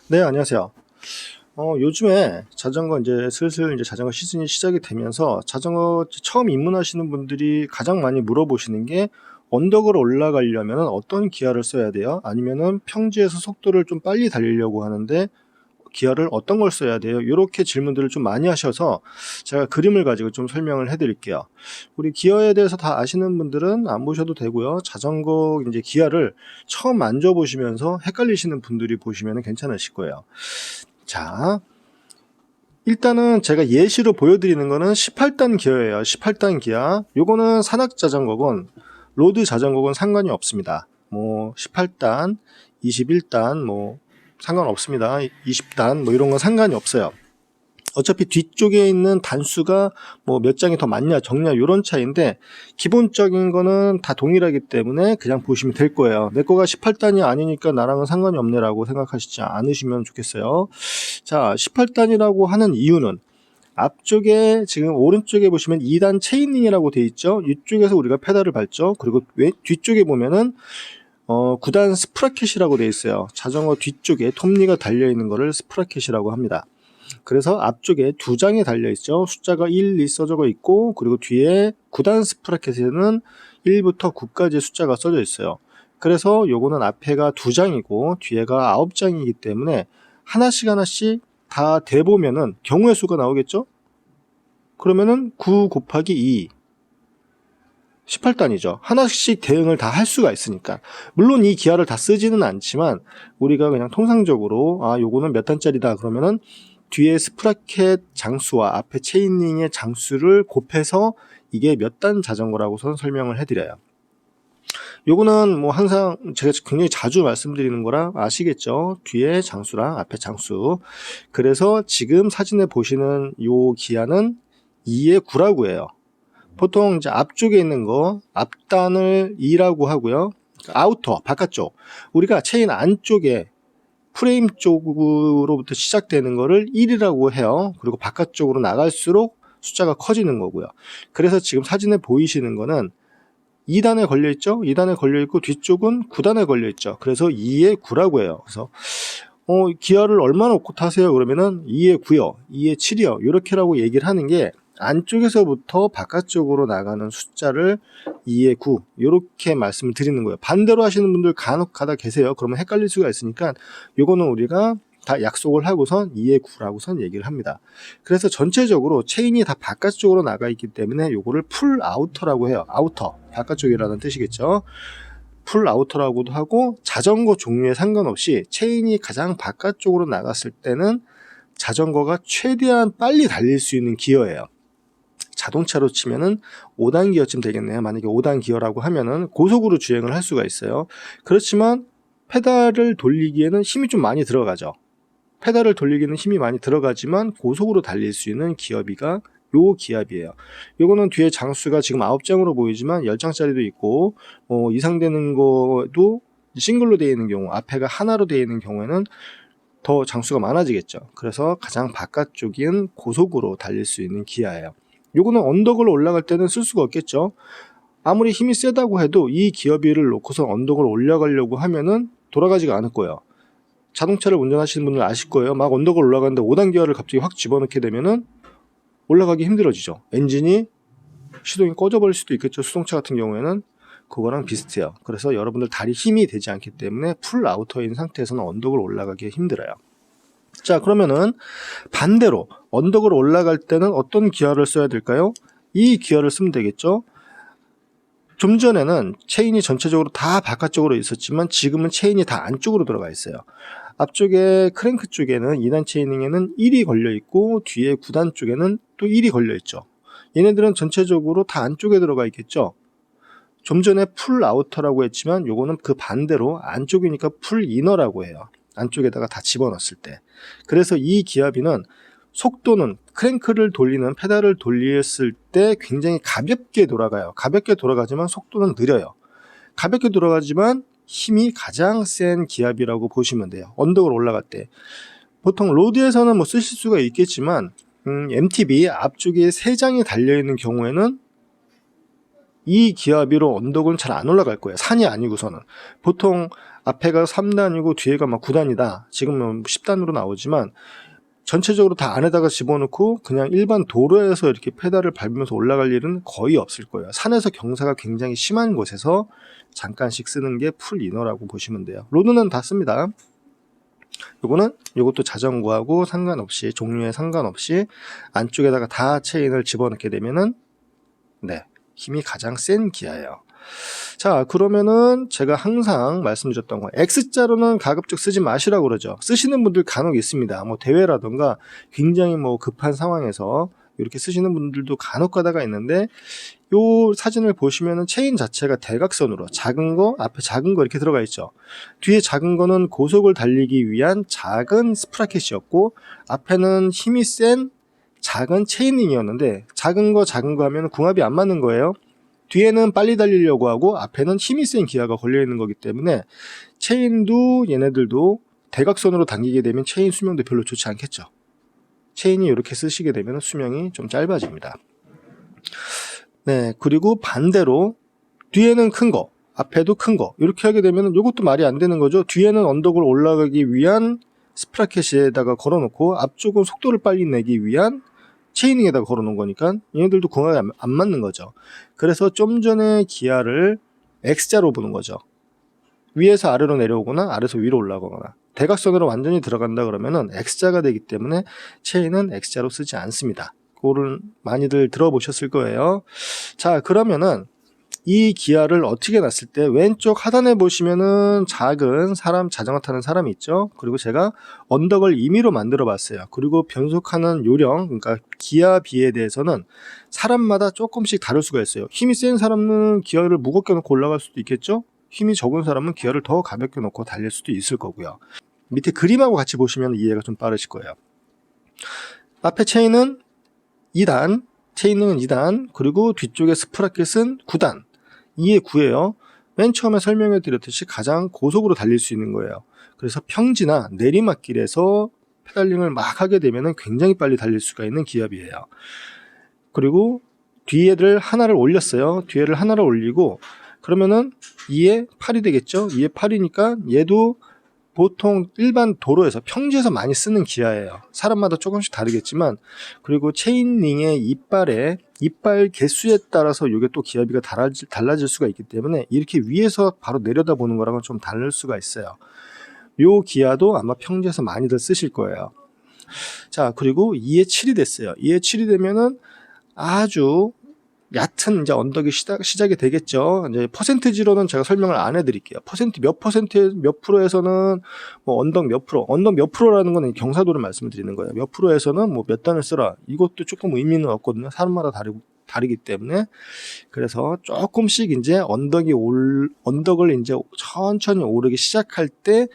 네, 안녕하세요. 요즘에 자전거 이제 슬슬 이제 자전거 시즌이 시작이 되면서 자전거 처음 입문하시는 분들이 가장 많이 물어보시는 게 언덕을 올라가려면 어떤 기아를 써야 돼요? 아니면은 평지에서 속도를 좀 빨리 달리려고 하는데 기아를 어떤 걸 써야 돼요? 이렇게 질문들을 좀 많이 하셔서 제가 그림을 가지고 좀 설명을 해드릴게요. 우리 기아에 대해서 다 아시는 분들은 안 보셔도 되고요. 자전거 이제 기아를 처음 만져보시면서 헷갈리시는 분들이 보시면 괜찮으실 거예요. 자, 일단은 제가 예시로 보여드리는 거는 18단 기어예요. 18단 기아. 요거는 산악 자전거건 로드 자전거건 상관이 없습니다. 뭐 18단, 21단 뭐 상관없습니다. 20단 뭐 이런 건 상관이 없어요. 어차피 뒤쪽에 있는 단수가 뭐 몇 장이 더 많냐 적냐 이런 차이인데 기본적인 거는 다 동일하기 때문에 그냥 보시면 될 거예요. 내 거가 18단이 아니니까 나랑은 상관이 없네라고 생각하시지 않으시면 좋겠어요. 자, 18단이라고 하는 이유는 앞쪽에 지금 오른쪽에 보시면 2단 체인링이라고 되어 있죠. 이쪽에서 우리가 페달을 밟죠. 그리고 뒤쪽에 보면은 9단 스프라켓이라고 되어 있어요. 자전거 뒤쪽에 톱니가 달려있는 거를 스프라켓이라고 합니다. 그래서 앞쪽에 두 장이 달려있죠. 숫자가 1, 2 써져 있고 그리고 뒤에 9단 스프라켓에는 1부터 9까지의 숫자가 써져 있어요. 그래서 요거는 앞에가 두 장이고 뒤에가 9장이기 때문에 하나씩 다 대보면은 경우의 수가 나오겠죠. 그러면은 9 곱하기 2 18단이죠. 하나씩 대응을 다 할 수가 있으니까. 물론 이 기아를 다 쓰지는 않지만 우리가 그냥 통상적으로 요거는 몇 단짜리다 그러면은 뒤에 스프라켓 장수와 앞에 체인링의 장수를 곱해서 이게 몇 단 자전거라고 설명을 해드려요. 요거는 뭐 항상 제가 굉장히 자주 말씀드리는 거라 아시겠죠? 뒤에 장수랑 앞에 장수. 그래서 지금 사진에 보시는 요 기아는 2의 9라고 해요. 보통 이제 앞쪽에 있는 거 앞단을 2라고 하고요. 아우터 바깥쪽 우리가 체인 안쪽에 프레임 쪽으로부터 시작되는 거를 1이라고 해요. 그리고 바깥쪽으로 나갈수록 숫자가 커지는 거고요. 그래서 지금 사진에 보이시는 거는 2단에 걸려있죠. 2단에 걸려있고 뒤쪽은 9단에 걸려있죠. 그래서 2의 9라고 해요. 그래서 기아를 얼마나 놓고 타세요? 그러면은 2의 9요, 2의 7이요. 이렇게라고 얘기를 하는 게 안쪽에서부터 바깥쪽으로 나가는 숫자를 2의 9 이렇게 말씀을 드리는 거예요. 반대로 하시는 분들 간혹 가다 계세요. 그러면 헷갈릴 수가 있으니까 요거는 우리가 다 약속을 하고선 2의 9라고선 얘기를 합니다. 그래서 전체적으로 체인이 다 바깥쪽으로 나가 있기 때문에 요거를 풀 아우터라고 해요. 아우터 바깥쪽이라는 뜻이겠죠. 풀 아우터라고도 하고 자전거 종류에 상관없이 체인이 가장 바깥쪽으로 나갔을 때는 자전거가 최대한 빨리 달릴 수 있는 기어예요. 자동차로 치면은 5단 기어쯤 되겠네요. 만약에 5단 기어라고 하면은 고속으로 주행을 할 수가 있어요. 그렇지만 페달을 돌리기에는 힘이 좀 많이 들어가죠. 페달을 돌리기는 힘이 많이 들어가지만 고속으로 달릴 수 있는 기어비가 요 기압이에요. 요거는 뒤에 장수가 지금 9장으로 보이지만 10장짜리도 있고 이상 되는 거도 싱글로 되어 있는 경우 앞에가 하나로 되어 있는 경우에는 더 장수가 많아지겠죠. 그래서 가장 바깥쪽인 고속으로 달릴 수 있는 기아예요. 요거는 언덕을 올라갈 때는 쓸 수가 없겠죠. 아무리 힘이 세다고 해도 이 기어비를 놓고서 언덕을 올라가려고 하면은 돌아가지가 않을 거예요. 자동차를 운전하시는 분들 아실 거예요. 막 언덕을 올라가는데 5단 기어를 갑자기 확 집어넣게 되면은 올라가기 힘들어지죠. 엔진이 시동이 꺼져버릴 수도 있겠죠. 수동차 같은 경우에는 그거랑 비슷해요. 그래서 여러분들 다리 힘이 되지 않기 때문에 풀 아우터인 상태에서는 언덕을 올라가기 힘들어요. 자, 그러면은 반대로 언덕을 올라갈 때는 어떤 기어를 써야 될까요? 이 기어를 쓰면 되겠죠. 좀 전에는 체인이 전체적으로 다 바깥쪽으로 있었지만 지금은 체인이 다 안쪽으로 들어가 있어요. 앞쪽에 크랭크 쪽에는 2단 체이닝에는 1이 걸려 있고 뒤에 9단 쪽에는 또 1이 걸려 있죠. 얘네들은 전체적으로 다 안쪽에 들어가 있겠죠. 좀 전에 풀 아우터라고 했지만 요거는 그 반대로 안쪽이니까 풀 이너라고 해요. 안쪽에다가 다 집어넣었을 때. 그래서 이 기압비는 속도는 크랭크를 돌리는 페달을 돌렸을 때 굉장히 가볍게 돌아가요. 가볍게 돌아가지만 속도는 느려요. 가볍게 돌아가지만 힘이 가장 센 기압이라고 보시면 돼요. 언덕을 올라갈 때. 보통 로드에서는 뭐 쓰실 수가 있겠지만 MTB 앞쪽에 3장이 달려있는 경우에는 이 기압비로 언덕은 잘 안 올라갈 거예요. 산이 아니고서는. 보통 앞에가 3단이고 뒤에가 막 9단이다. 지금은 10단으로 나오지만 전체적으로 다 안에다가 집어넣고 그냥 일반 도로에서 이렇게 페달을 밟으면서 올라갈 일은 거의 없을 거예요. 산에서 경사가 굉장히 심한 곳에서 잠깐씩 쓰는 게 풀 이너라고 보시면 돼요. 로드는 다 씁니다. 요것도 자전거하고 상관없이, 종류에 상관없이 안쪽에다가 다 체인을 집어넣게 되면은 힘이 가장 센 기아예요. 자, 그러면은 제가 항상 말씀드렸던 거, X자로는 가급적 쓰지 마시라고 그러죠. 쓰시는 분들 간혹 있습니다. 뭐 대회라던가 굉장히 뭐 급한 상황에서 이렇게 쓰시는 분들도 간혹 가다가 있는데, 요 사진을 보시면은 체인 자체가 대각선으로 작은 거, 앞에 작은 거 이렇게 들어가 있죠. 뒤에 작은 거는 고속을 달리기 위한 작은 스프라켓이었고, 앞에는 힘이 센 작은 체인링이었는데, 작은 거 하면 궁합이 안 맞는 거예요. 뒤에는 빨리 달리려고 하고 앞에는 힘이 센 기아가 걸려있는 거기 때문에 체인도 얘네들도 대각선으로 당기게 되면 체인 수명도 별로 좋지 않겠죠. 체인이 이렇게 쓰시게 되면 수명이 좀 짧아집니다. 그리고 반대로 뒤에는 큰 거, 앞에도 큰 거 이렇게 하게 되면 이것도 말이 안 되는 거죠. 뒤에는 언덕을 올라가기 위한 스프라켓에다가 걸어놓고 앞쪽은 속도를 빨리 내기 위한 체이닝에다가 걸어놓은 거니까 얘네들도 궁합이 안 맞는 거죠. 그래서 좀 전에 기아를 X자로 보는 거죠. 위에서 아래로 내려오거나 아래에서 위로 올라가거나 대각선으로 완전히 들어간다 그러면은 X자가 되기 때문에 체인은 X자로 쓰지 않습니다. 그거를 많이들 들어보셨을 거예요. 자, 그러면은 이 기아를 어떻게 놨을 때 왼쪽 하단에 보시면은 작은 사람, 자전거 타는 사람이 있죠. 그리고 제가 언덕을 임의로 만들어 봤어요. 그리고 변속하는 요령, 그러니까 기아비에 대해서는 사람마다 조금씩 다를 수가 있어요. 힘이 센 사람은 기아를 무겁게 놓고 올라갈 수도 있겠죠. 힘이 적은 사람은 기아를 더 가볍게 놓고 달릴 수도 있을 거고요. 밑에 그림하고 같이 보시면 이해가 좀 빠르실 거예요. 앞에 체인은 2단, 체인은 2단, 그리고 뒤쪽에 스프라켓은 9단. 2에 9예요. 맨 처음에 설명해 드렸듯이 가장 고속으로 달릴 수 있는 거예요. 그래서 평지나 내리막길에서 페달링을 막 하게 되면 굉장히 빨리 달릴 수가 있는 기압이에요. 그리고 뒤에를 하나를 올렸어요. 뒤에를 하나를 올리고 그러면은 2에 8이 되겠죠. 2에 8이니까 얘도 보통 일반 도로에서 평지에서 많이 쓰는 기아예요. 사람마다 조금씩 다르겠지만, 그리고 체인링의 이빨 개수에 따라서 이게 또 기압비가 달라질 수가 있기 때문에 이렇게 위에서 바로 내려다 보는 거랑은 좀 다를 수가 있어요. 요 기아도 아마 평지에서 많이들 쓰실 거예요. 자, 그리고 2에 7이 됐어요. 2에 7이 되면은 아주 얕은 이제 언덕이 시작이 되겠죠. 이제 퍼센티지로는 제가 설명을 안 해드릴게요. 몇 프로에서는 뭐 언덕 몇 프로라는 거는 경사도를 말씀드리는 거예요. 몇 프로에서는 뭐 몇 단을 쓰라. 이것도 조금 의미는 없거든요. 사람마다 다르기 때문에. 그래서 조금씩 이제 언덕을 이제 천천히 오르기 시작할 때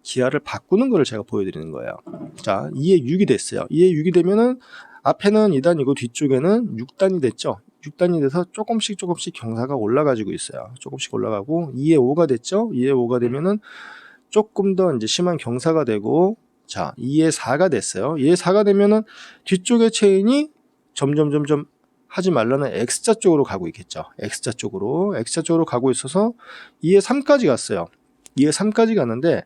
기아를 바꾸는 거를 제가 보여드리는 거예요. 자, 2에 6이 됐어요. 2에 6이 되면은 앞에는 2단이고 뒤쪽에는 6단이 됐죠. 6단이 돼서 조금씩 경사가 올라가지고 있어요. 조금씩 올라가고 2에 5가 됐죠. 2에 5가 되면은 조금 더 이제 심한 경사가 되고, 자, 2에 4가 됐어요. 2에 4가 되면은 뒤쪽의 체인이 점점 하지 말라는 X자 쪽으로 가고 있겠죠. X자 쪽으로 가고 있어서 2에 3까지 갔어요. 2에 3까지 갔는데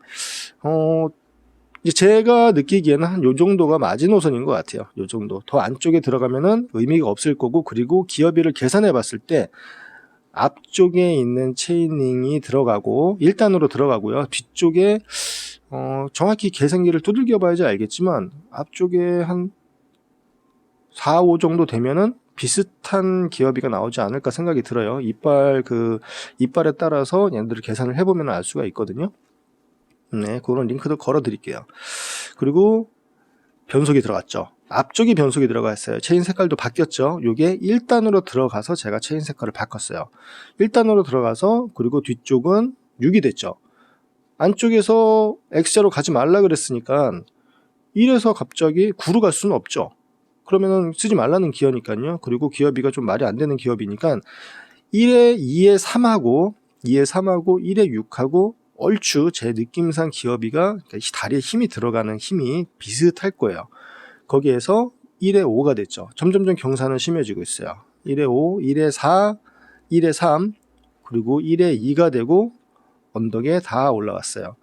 이제 제가 느끼기에는 한 요 정도가 마지노선인 것 같아요. 요 정도. 더 안쪽에 들어가면은 의미가 없을 거고, 그리고 기어비를 계산해 봤을 때 앞쪽에 있는 체이닝이 들어가고 1단으로 들어가고요. 뒤쪽에 정확히 계산기를 두들겨 봐야지 알겠지만 앞쪽에 한 4, 5 정도 되면은 비슷한 기어비가 나오지 않을까 생각이 들어요. 이빨에 따라서 얘네들을 계산을 해보면 알 수가 있거든요. 네, 그런 링크도 걸어 드릴게요. 그리고 변속이 들어갔죠. 앞쪽이 변속이 들어가 있어요. 체인 색깔도 바뀌었죠. 요게 1단으로 들어가서 제가 체인 색깔을 바꿨어요. 1단으로 들어가서, 그리고 뒤쪽은 6이 됐죠. 안쪽에서 X자로 가지 말라 그랬으니까 1에서 갑자기 9로 갈 수는 없죠. 그러면은 쓰지 말라는 기어니까요. 그리고 기어비가 좀 말이 안 되는 기어비니까 2에 3하고 1에 6하고 얼추 제 느낌상 기어비가 다리에 힘이 들어가는 힘이 비슷할 거예요. 거기에서 1에 5가 됐죠. 점점점 경사는 심해지고 있어요. 1에 5, 1에 4, 1에 3, 그리고 1에 2가 되고 언덕에 다 올라왔어요.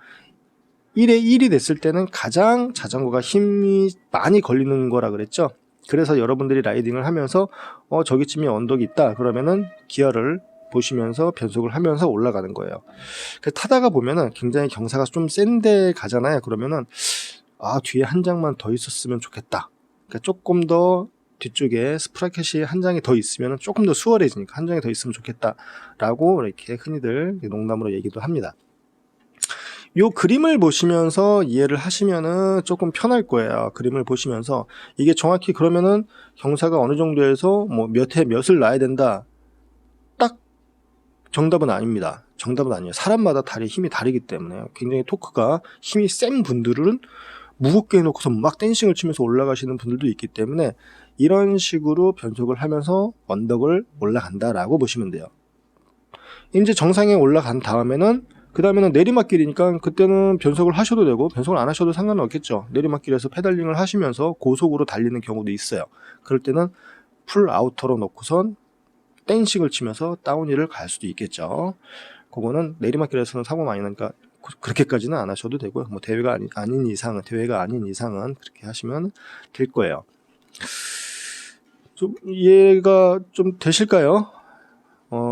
1에 1이 됐을 때는 가장 자전거가 힘이 많이 걸리는 거라 그랬죠. 그래서 여러분들이 라이딩을 하면서 저기쯤에 언덕이 있다 그러면은 기어를 보시면서 변속을 하면서 올라가는 거예요. 타다가 보면은 굉장히 경사가 좀 센데 가잖아요. 그러면은 뒤에 한 장만 더 있었으면 좋겠다. 그러니까 조금 더 뒤쪽에 스프라켓이 한 장이 더 있으면 조금 더 수월해지니까 한 장이 더 있으면 좋겠다라고 이렇게 흔히들 농담으로 얘기도 합니다. 요 그림을 보시면서 이해를 하시면은 조금 편할 거예요. 그림을 보시면서 이게 정확히 그러면은 경사가 어느 정도에서 뭐 몇 회 몇을 놔야 된다. 딱 정답은 아닙니다. 정답은 아니에요. 사람마다 힘이 다르기 때문에 굉장히 토크가 힘이 센 분들은 무겁게 해놓고서 막 댄싱을 치면서 올라가시는 분들도 있기 때문에 이런 식으로 변속을 하면서 언덕을 올라간다라고 보시면 돼요. 이제 정상에 올라간 다음에는 그 다음에는 내리막길이니까 그때는 변속을 하셔도 되고 변속을 안 하셔도 상관은 없겠죠. 내리막길에서 페달링을 하시면서 고속으로 달리는 경우도 있어요. 그럴 때는 풀 아우터로 놓고선 댄싱을 치면서 다운힐을 갈 수도 있겠죠. 그거는 내리막길에서는 사고 많이 나니까 그렇게까지는 안 하셔도 되고요. 뭐 대회가 아닌 이상은 그렇게 하시면 될 거예요. 좀 이해가 좀 되실까요?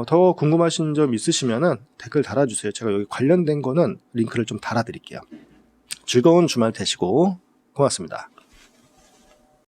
더 궁금하신 점 있으시면은 댓글 달아주세요. 제가 여기 관련된 거는 링크를 좀 달아드릴게요. 즐거운 주말 되시고 고맙습니다.